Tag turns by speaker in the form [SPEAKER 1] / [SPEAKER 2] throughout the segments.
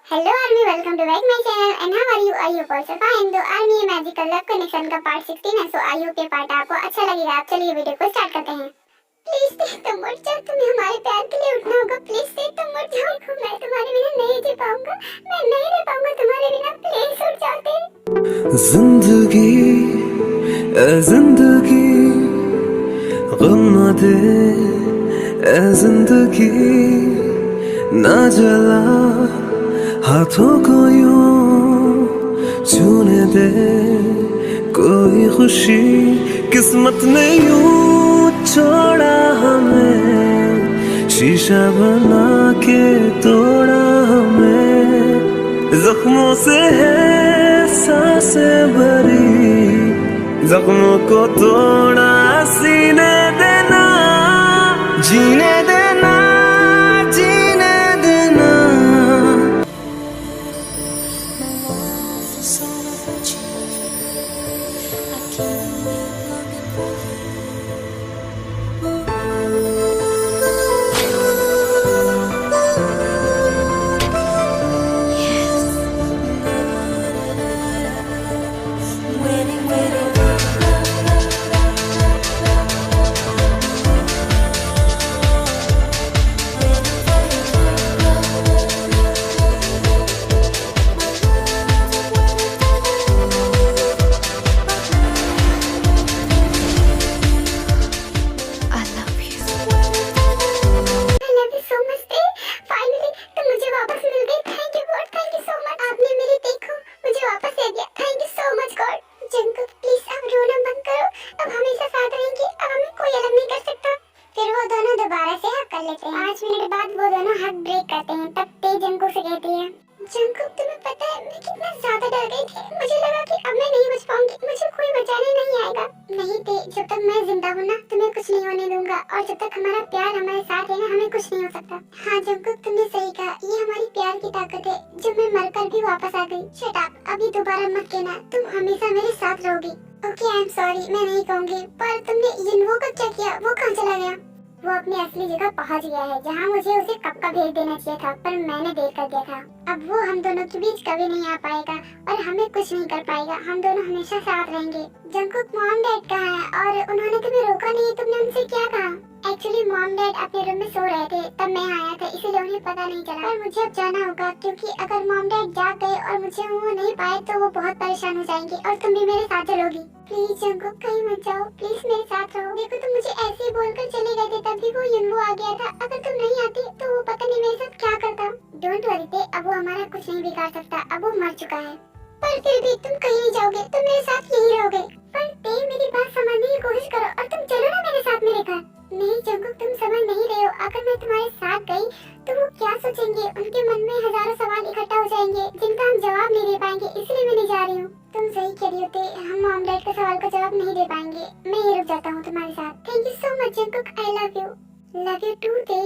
[SPEAKER 1] Hello army, welcome to back my channel and how are you? I hope also fine. दो army ये magical love connection का part 16 है, सो I hope ये part आपको अच्छा लगेगा। आप चलिए वीडियो को स्टार्ट करते हैं। प्लीज तुम मत जाओ, तुम्हें हमारे प्यार के लिए उठना होगा। प्लीज तुम मत जाओ, मैं तुम्हारे बिना नहीं जी पाऊंगा, मैं नहीं रह पाऊंगा तुम्हारे बिना। प्लीज उठ जाओ।
[SPEAKER 2] जिंदगी ए जिंदगी गम न दे ए जिंदगी ना जला हाथों को यूं छूने दे कोई खुशी किस्मत ने यूं छोड़ा हमें शीशा बना के तोड़ा हमें जख्मों से है सांसें भरी जख्मों को तोड़ा सीने देना जीने देना जीने देना
[SPEAKER 1] दोबारा से हक कर लेते हैं। 5 मिनट बाद वो दोनों हक ब्रेक करते हैं। तब ते जंगकुक से कहती है, जंगकुक तुम्हें पता है मैं कितना ज्यादा डर गई थी। मुझे लगा कि अब मैं नहीं बच पाऊंगी, मुझे कोई बचाने नहीं आएगा। नहीं ते, जब तक मैं जिंदा हूँ ना तुम्हें कुछ नहीं होने दूंगा, और जब तक हमारा प्यार हमारे साथ है ना हमें कुछ नहीं हो सकता। हाँ जंगकुक तुमने सही कहा, ये हमारी प्यार की ताकत है। जब मैं मरकर भी वापस आ गई। शट अप, अभी दोबारा मत कहना, तुम हमेशा मेरे साथ रहोगी। ओके आई एम सॉरी, मैं नहीं कहूँगी। पर तुमने यिनवो का क्या किया? वो कहाँ चला गया? वो अपनी असली जगह पहुंच गया है, जहां मुझे उसे कब का भेज देना चाहिए था, पर मैंने देर कर दिया था। अब वो हम दोनों के बीच कभी नहीं आ पाएगा और हमें कुछ नहीं कर पाएगा। हम दोनों हमेशा साथ रहेंगे। जंगकुक मॉम डैड कहाँ है और उन्होंने तुम्हें रोका नहीं? तुमने उनसे क्या कहा? एक्चुअली मॉम डैड अपने रूम में सो रहे थे, तब मैं आया था, इसीलिए उन्हें पता नहीं चला। पर मुझे अब जाना होगा, क्योंकि अगर मॉम डैड जाग गए और मुझे वो नहीं पाए तो वो बहुत परेशान हो जाएंगे और तुम भी मेरे साथ चलोगी। प्लीज जंगकुक कहीं मत जाओ, प्लीज मेरे साथ रहो। देखो तुम मुझे ऐसे ही बोलकर चले गए थे, तभी वो युनवो आ गया था। अगर तुम नहीं आती तो वो पता नहीं मेरे साथ क्या करता। डोंट वरी ते, अब वो हमारा कुछ नहीं बिगाड़ सकता, अब वो मर चुका है। पर फिर भी तुम कहीं नहीं जाओगे, तुम मेरे साथ यहीं रहोगे। पर ते मेरी बात समझने की कोशिश करो और तुम चलो ना मेरे साथ मेरे घर। नहीं जंगकुक तुम समझ नहीं रहे हो, अगर मैं तुम्हारे साथ गई तो वो क्या सोचेंगे? उनके मन में हजारों सवाल इकट्ठा हो जाएंगे जिनका हम जवाब नहीं दे पाएंगे, इसलिए मैं नहीं जा रही हूँ। तुम सही कह रही हो ते, हम मॉम डैड के सवाल का जवाब नहीं दे पाएंगे। मैं ही रुक जाता हूँ तुम्हारे साथ। Thank you so much Jungkook, I love you too Tae.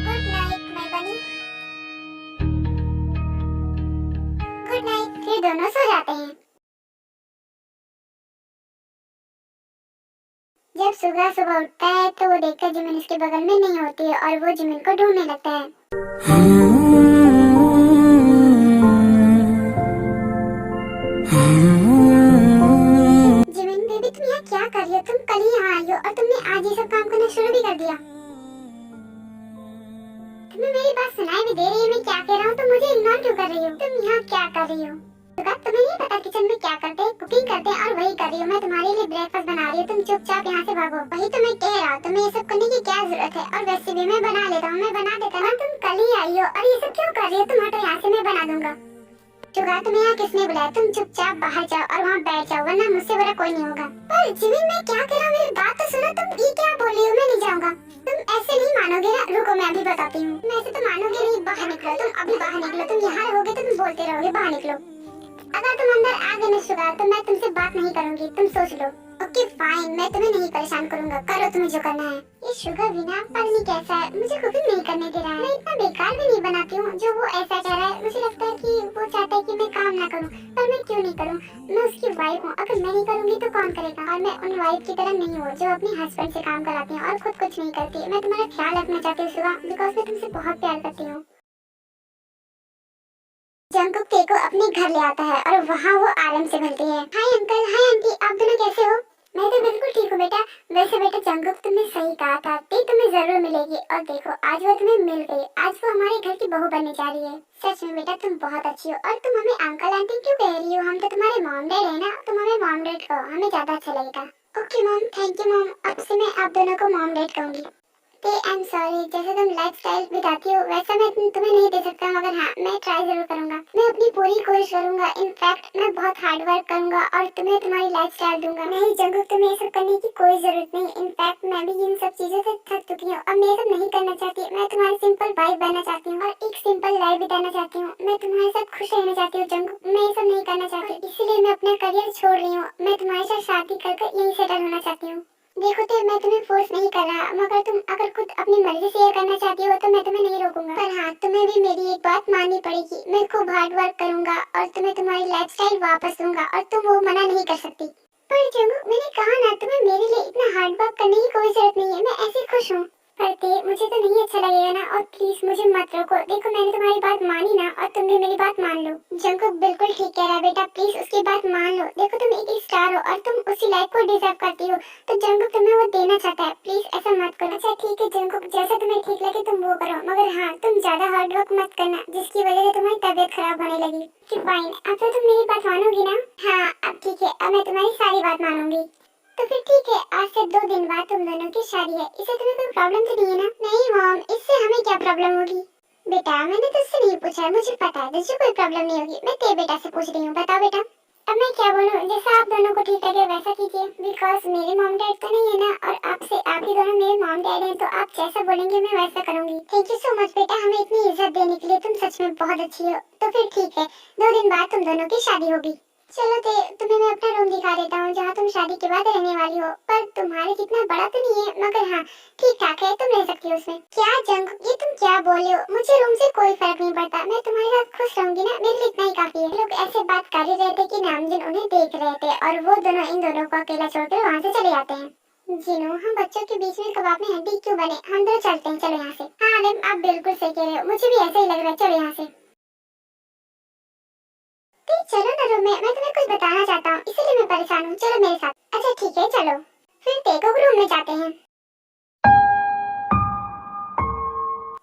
[SPEAKER 1] Good night my bunny. Good night. फिर दोनों सो जाते हैं। जब सुबह सुबह उठता है तो वो देखकर जिमिन उसके बगल में नहीं होती है और वो जिमिन को ढूंढने लगता है। जिमिन बेबी तुम यहाँ क्या कर रही हो? तुम कल ही यहाँ आई हो और तुमने आज ये सब काम करना शुरू भी कर दिया। तुम्हें मेरी बात सुनाई भी दे रही है मैं क्या कह रहा हूँ? तुम मुझे इग्नोर क्यों कर रही हो? तुम यहाँ क्या कर रही हो? तुम्हें नहीं पता किचन में क्या करते हैं? कुकिंग करते हैं और वही कर रही हूँ मैं। तुम्हारे लिए ब्रेकफास्ट बना रही हूँ, तुम चुपचाप यहाँ से भागो। वही तो मैं कह रहा हूँ, तुम्हें ये सब करने की क्या जरूरत है? और वैसे भी मैं बना लेता हूँ, मैं बना देता ना। तुम कल ही आई हो और ये सब क्यों कर रही हो? तुम हटो यहाँ से, मैं बना दूंगा। चुका तुम्हें यहाँ किसने बुलाया? तुम चुपचाप बाहर जाओ और वहाँ बैठ जाओ, वरना मुझसे बड़ा कोई नहीं होगा। पर जिमिन मैं क्या कह रहा हूँ, मेरी बात तो सुनो। तुम ये क्या बोल रही हो? मैं नहीं जाऊंगा। तुम ऐसे नहीं मानोगे ना, रुको मैं अभी बताती हूँ। वैसे तो मानोगे नहीं, बाहर निकलो। तुम अभी बाहर निकलो, तुम यहाँ रहोगे तो तुम बोलते रहोगे। बाहर निकलो। अगर तुम अंदर आ गए ना शुगर, तो मैं तुमसे बात नहीं करूंगी, तुम सोच लो। ओके फाइन, मैं तुम्हें नहीं परेशान करूंगा, करो तुम्हें जो करना है। ये शुगर भी ना पता नहीं कैसा है, मुझे कुकिंग नहीं करने दे रहा है। मैं इतना बेकार भी नहीं बनाती हूँ जो वो ऐसा कह रहा है। मुझे लगता है कि वो चाहता है कि मैं काम ना करूँ, पर मैं क्यों नहीं करूँ? मैं उसकी वाइफ हूँ, अगर मैं नहीं करूँगी तो कौन करेगा? और मैं उन वाइफ की तरह नहीं हूँ जो अपने हस्बैंड से काम कराती है और खुद कुछ नहीं करती। मैं तुम्हारा ख्याल रखना चाहती हूँ सुगा, बिकॉज मैं तुमसे बहुत प्यार करती हूँ। जंगकुक ते को अपने घर ले आता है और वहाँ वो आराम से मिलती है। हाय अंकल, हाय आंटी, आप दोनों कैसे हो? मैं तो बिल्कुल ठीक हूँ बेटा। वैसे बेटा जंगकुक, तुमने सही कहा था, ते तुम्हें जरूर मिलेगी और देखो आज वो तुम्हें मिल गई। आज वो हमारे घर की बहू बनने जा रही है। सच में बेटा तुम बहुत अच्छी हो। और तुम हमें अंकल आंटी क्यों कह रही हो? हम तो तुम्हारे मॉम डैड है ना, तुम हमें मॉम डैड कहो, हमें ज्यादा अच्छा लगेगा। Okay mom, thank you mom, अब से मैं आप दोनों को मॉम डैड कहूंगी। ते आई एम सॉरी, जैसे तुम लाइफस्टाइल बिताती हो वैसा मैं तुम्हें नहीं दे सकता, मगर हाँ मैं ट्राई जरूर करूंगा। मैं अपनी पूरी कोशिश करूंगा। इनफैक्ट मैं बहुत हार्ड वर्क करूंगा और तुम्हें तुम्हारी लाइफस्टाइल दूंगा। नहीं जंगकुक, तुम्हें ये सब करने की कोई जरूरत नहीं। इनफैक्ट मैं भी इन सब चीजों से थक चुकी हूँ। अब मैं ये सब नहीं करना चाहती। मैं तुम्हारी सिंपल वाइफ बनना चाहती हूँ और एक सिंपल लाइफ बिताना चाहती हूँ। मैं तुम्हारे साथ खुश रहना चाहती हूँ जंगकुक। मैं ये सब नहीं करना चाहती, इसीलिए मैं अपना करियर छोड़ रही हूँ। मैं तुम्हारे साथ शादी कर यही सेटल होना चाहती हूँ। देखो तो मैं तुम्हें फोर्स नहीं कर रहा, मगर तुम अगर खुद अपनी मर्जी से ये करना चाहती हो तो मैं तुम्हें नहीं रोकूंगा। पर हाँ, तुम्हें भी मेरी एक बात माननी पड़ेगी। मैं खूब हार्ड वर्क करूंगा और तुम्हें तुम्हारी लाइफस्टाइल वापस दूंगा और तुम वो मना नहीं कर सकती। पर जंगकुक, मैंने कहा ना, तुम्हें मेरे लिए इतना हार्ड वर्क करने की कोई जरूरत नहीं है। मैं ऐसे खुश हूँ। पर ते, मुझे तो नहीं अच्छा लगेगा ना, और प्लीज मुझे मत रोको। देखो मैंने तुम्हारी बात मानी ना, और तुम भी मेरी बात मान लो। जंगकुक बिल्कुल ठीक कह रहा है बेटा, प्लीज उसकी बात मान लो। देखो तुम एक स्टार हो और तुम उसी लाइफ को डिजर्व करती हो, तो जंगकुक तुम्हें वो देना चाहता है। प्लीज ऐसा मत करो। अच्छा ठीक है जंगकुक, जैसा तुम्हें ठीक लगे तुम वो करो, मगर हाँ तुम ज्यादा हार्ड वर्क मत करना जिसकी वजह से तुम्हारी तबीयत खराब होने लगी। कि फाइन, अब तो तुम मेरी बात मानोगी ना? हाँ अब ठीक है, अब मैं तुम्हारी सारी बात मानूंगी। तो फिर ठीक है, आज से 2 दिन बाद तुम दोनों की शादी है। इससे तुम्हें कोई प्रॉब्लम तो नहीं है ना? नहीं मॉम, इससे हमें क्या प्रॉब्लम होगी? बेटा मैंने तुझसे नहीं पूछा है, मुझे पता है तुझे कोई प्रॉब्लम नहीं होगी। मैं तेरे बेटा से पूछ रही हूँ, बताओ बेटा। अब मैं क्या बोलूँ, जैसा आप दोनों को ठीक लगे वैसा कीजिए। बिकॉज मेरे मॉम डैड तो नहीं है ना, और आपसे आप ही दोनों मेरे मॉम डैड हैं, तो आप जैसा बोलेंगे मैं वैसा करूंगी। थैंक यू सो मच बेटा, हमें इतनी इज्जत देने के लिए। तुम सच में बहुत अच्छी हो। तो फिर ठीक है, 2 दिन बाद तुम दोनों की शादी होगी। चलो ते, तुम्हें मैं अपना रूम दिखा देता हूँ जहाँ तुम शादी के बाद रहने वाली हो। पर तुम्हारे जितना बड़ा तो नहीं है, मगर हाँ ठीक ठाक है, तुम रह सकती हो उसमें। क्या जंगकुक, ये तुम क्या बोल रहे हो? मुझे रूम से कोई फर्क नहीं पड़ता, मैं तुम्हारे साथ खुश रहूंगी ना, मेरे लिए इतना ही काफी है। लोग ऐसे बात कर ही रहे थे कि नामजिन उन्हें देख रहे थे और वो दोनों इन दोनों को अकेला छोड़कर वहाँ से चले जाते हैं। जिनो, हम बच्चों के बीच में कबाब में हड्डी क्यों बने? हम दोनों चलते हैं, चलो यहाँ से। हाँ मैम, आप बिल्कुल सही कह रहे हो, मुझे भी ऐसा ही लग रहा है, चलो यहाँ से। चलो ना रूम में, मैं तुम्हें कुछ बताना चाहता हूँ, इसीलिए मैं परेशान हूँ। चलो मेरे साथ। अच्छा ठीक है चलो। फिर टेको रूम में जाते हैं।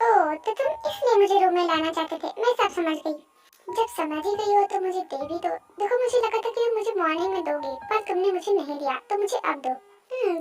[SPEAKER 1] ओह, तो तुम इसलिए मुझे रूम में लाना चाहते थे, मैं सब समझ गई। जब समझ ही गई हो तो मुझे दे भी दो। देखो मुझे लगा था कि मुझे मॉर्निंग में दोगे, पर तुमने मुझे नहीं दिया, तो मुझे अब दो।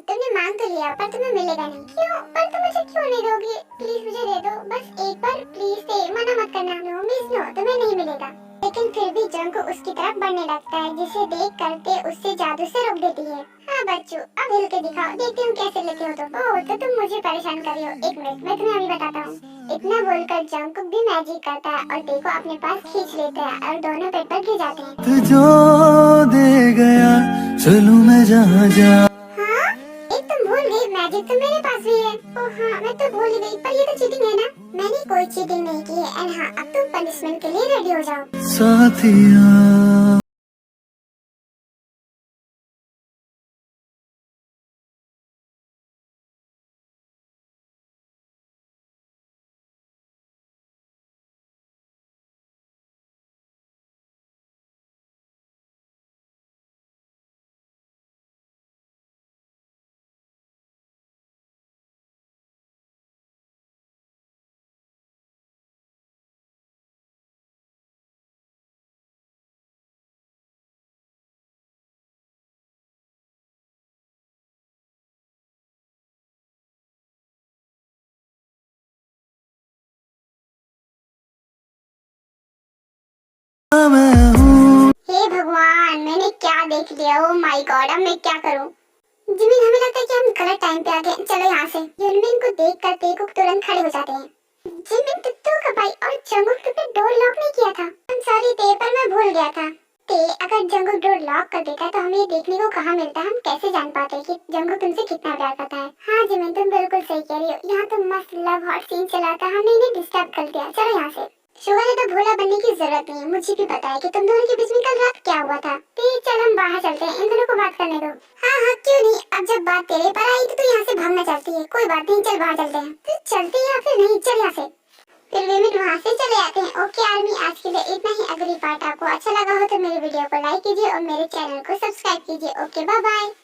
[SPEAKER 1] तुमने मांग तो लिया पर तुम्हें मिलेगा नहीं। क्यों? पर तुम मुझे क्यों नहीं दोगी? प्लीज मुझे दे दो, बस एक बार प्लीज दे, मना मत करना। नो मिस नो, तुम्हें नहीं मिलेगा। लेकिन फिर भी जंगकुक उसकी तरफ बढ़ने लगता है, जिसे देख करते उससे जादू से रोक देती है। हाँ बच्चों, अब हिल के दिखाओ, देखती हूँ कैसे लेते हो तुम। ओह, तो तुम मुझे परेशान कर रही हो। एक मिनट, मैं तुम्हें अभी बताता हूँ। इतना बोलकर जंगकुक भी मैजिक करता है और देखो अपने पास खींच लेता है और दोनों पेट पर गिर जाते हैं।
[SPEAKER 2] तो जो दे गया चलूं मैं जहाँ जा।
[SPEAKER 1] हाँ, एक तुम भूल गई, मैजिक तो मेरे पास भी है। ओह हाँ, मैं तो भूल ही गई, पर ये तो चीटिंग है ना? मैंने कोई चीटिंग नहीं की है। एंड हाँ, अब तुम पनिशमेंट के लिए रेडी हो जाओ।
[SPEAKER 2] साथिया मैं हूँ।
[SPEAKER 1] हे भगवान, मैंने क्या देख लिया? ओह माय गॉड, अब मैं क्या करूं? जिमिन, हमें लगता है कि हम गलत टाइम पे आ गए। चलो यहाँ से। जिमिन को देखकर तेकुक तुरंत खड़े हो जाते हैं। जिमिन, तुत्तू का भाई, और जंगकुक, तुमने डोर लॉक नहीं किया था। I'm sorry ते, पर मैं भूल गया था। ते, अगर जंगकुक डोर लॉक कर देता तो हमें ये देखने को कहाँ मिलता? हम कैसे जान पाते कि जंगकुक तुमसे कितना प्यार करता है? हाँ जिमिन, तुम बिल्कुल सही कह रही हो। यहाँ तो मस्त लव हॉट सीन चला था, हमने इन्हें डिस्टर्ब कर दिया। चलो यहाँ से। शुगर है तो भोला बनने की जरूरत नहीं है। मुझे भी पता है कि तुम दोनों के बीच में कल रात क्या हुआ था। तो चल हम बाहर चलते हैं, इन दोनों को बात करने दो। हाँ हाँ क्यों नहीं, अब जब बात तेरे पर आई तो तू यहाँ से भागना चाहती है। कोई बात नहीं, चल बाहर चलते हैं। तो चलते हैं या फिर नहीं? चल यहाँ से। फिर विमिन वहाँ से चले आते हैं। ओके आर्मी, आज के लिए इतना ही। पार्ट आपको अच्छा लगा हो तो मेरे वीडियो को लाइक कीजिए और मेरे चैनल को सब्सक्राइब कीजिए। Okay bye bye.